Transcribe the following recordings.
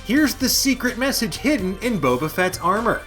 Here's the secret message hidden in Boba Fett's armor.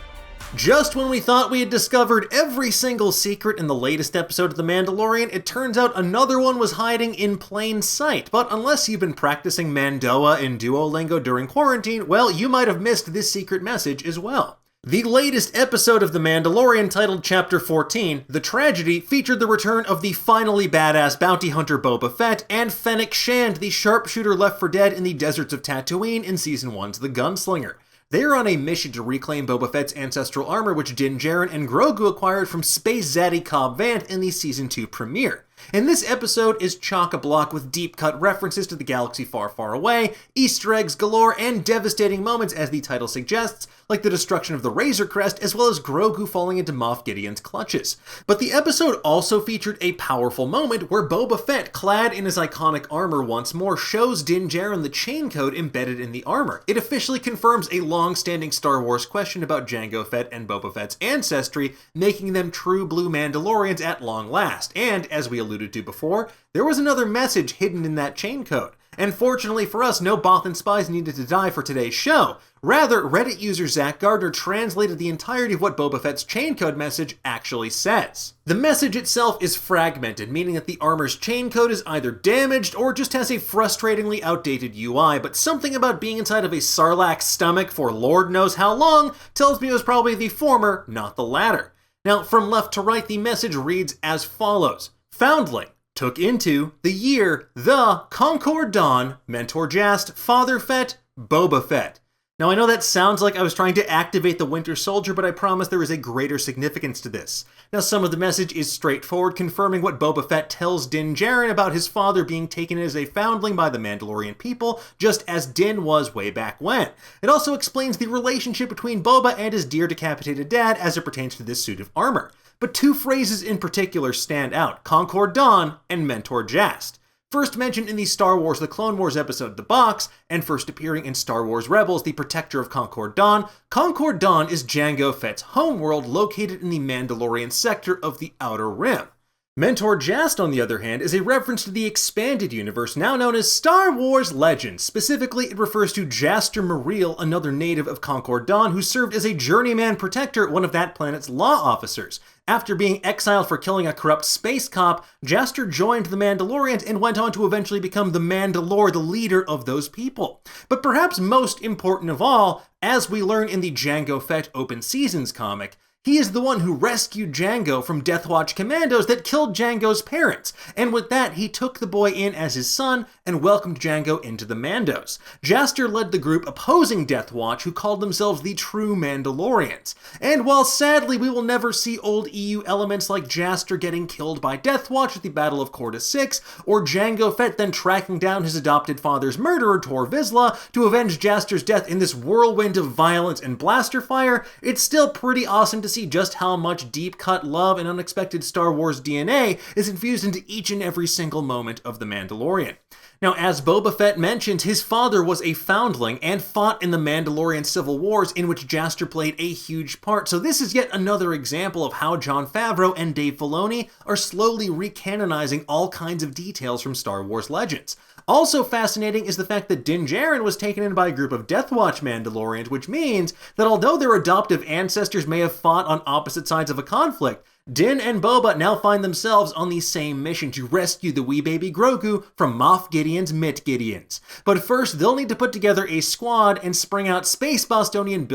Just when we thought we had discovered every single secret in the latest episode of The Mandalorian, it turns out another one was hiding in plain sight. But unless you've been practicing Mandoa in Duolingo during quarantine, well, you might have missed this secret message as well. The latest episode of The Mandalorian, titled Chapter 14, The Tragedy, featured the return of the finally badass bounty hunter Boba Fett and Fennec Shand, the sharpshooter left for dead in the deserts of Tatooine in Season 1's The Gunslinger. They are on a mission to reclaim Boba Fett's ancestral armor, which Din Djarin and Grogu acquired from Space Zaddy Cobb Vanth in the Season 2 premiere. And this episode is chock-a-block with deep-cut references to the galaxy far, far away, Easter eggs galore, and devastating moments, as the title suggests, like the destruction of the Razor Crest, as well as Grogu falling into Moff Gideon's clutches. But the episode also featured a powerful moment where Boba Fett, clad in his iconic armor once more, shows Din Djarin the chain code embedded in the armor. It officially confirms a long-standing Star Wars question about Jango Fett and Boba Fett's ancestry, making them true blue Mandalorians at long last. And, as we alluded to before, there was another message hidden in that chain code. And fortunately for us, no Bothan spies needed to die for today's show. Rather, Reddit user Zach Gardner translated the entirety of what Boba Fett's chain code message actually says. The message itself is fragmented, meaning that the armor's chain code is either damaged or just has a frustratingly outdated UI, but something about being inside of a Sarlacc's stomach for Lord knows how long tells me it was probably the former, not the latter. Now, from left to right, the message reads as follows. Foundling. Took into the year, the Concord Dawn, Mentor Jast, Father Fett, Boba Fett. Now I know that sounds like I was trying to activate the Winter Soldier, but I promise there is a greater significance to this. Now some of the message is straightforward, confirming what Boba Fett tells Din Djarin about his father being taken as a foundling by the Mandalorian people, just as Din was way back when. It also explains the relationship between Boba and his dear decapitated dad as it pertains to this suit of armor. But two phrases in particular stand out, Concord Dawn and Mentor Jast. First mentioned in the Star Wars The Clone Wars episode The Box, and first appearing in Star Wars Rebels, The Protector of Concord Dawn is Jango Fett's homeworld located in the Mandalorian sector of the Outer Rim. Mentor Jast, on the other hand, is a reference to the expanded universe now known as Star Wars Legends. Specifically, it refers to Jaster Muriel, another native of Concord Dawn, who served as a journeyman protector, one of that planet's law officers. After being exiled for killing a corrupt space cop, Jaster joined the Mandalorians and went on to eventually become the Mandalore, the leader of those people. But perhaps most important of all, as we learn in the Jango Fett Open Seasons comic, he is the one who rescued Jango from Death Watch commandos that killed Jango's parents, and with that, he took the boy in as his son and welcomed Jango into the Mandos. Jaster led the group opposing Death Watch, who called themselves the True Mandalorians. And while sadly we will never see old EU elements like Jaster getting killed by Death Watch at the Battle of Corta 6, or Jango Fett then tracking down his adopted father's murderer, Tor Vizsla, to avenge Jaster's death in this whirlwind of violence and blaster fire, it's still pretty awesome to see just how much deep-cut love and unexpected Star Wars DNA is infused into each and every single moment of The Mandalorian. Now, as Boba Fett mentioned, his father was a foundling and fought in the Mandalorian Civil Wars, in which Jaster played a huge part, so this is yet another example of how Jon Favreau and Dave Filoni are slowly recanonizing all kinds of details from Star Wars Legends. Also fascinating is the fact that Din Djarin was taken in by a group of Death Watch Mandalorians, which means that although their adoptive ancestors may have fought on opposite sides of a conflict, Din and Boba now find themselves on the same mission to rescue the wee baby Grogu from Moff Gideon's Mit Gideons. But first, they'll need to put together a squad and spring out Space Bostonian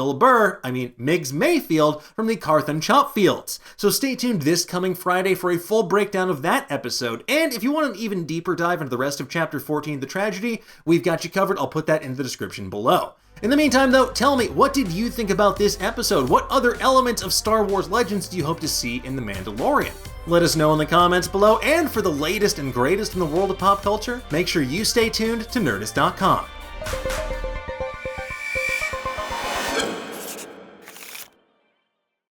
Miggs Mayfield from the Carthan Chop Fields. So stay tuned this coming Friday for a full breakdown of that episode, and if you want an even deeper dive into the rest of Chapter 14, The Tragedy, we've got you covered. I'll put that in the description below. In the meantime, though, tell me, what did you think about this episode? What other elements of Star Wars Legends do you hope to see in The Mandalorian? Let us know in the comments below, and for the latest and greatest in the world of pop culture, make sure you stay tuned to Nerdist.com.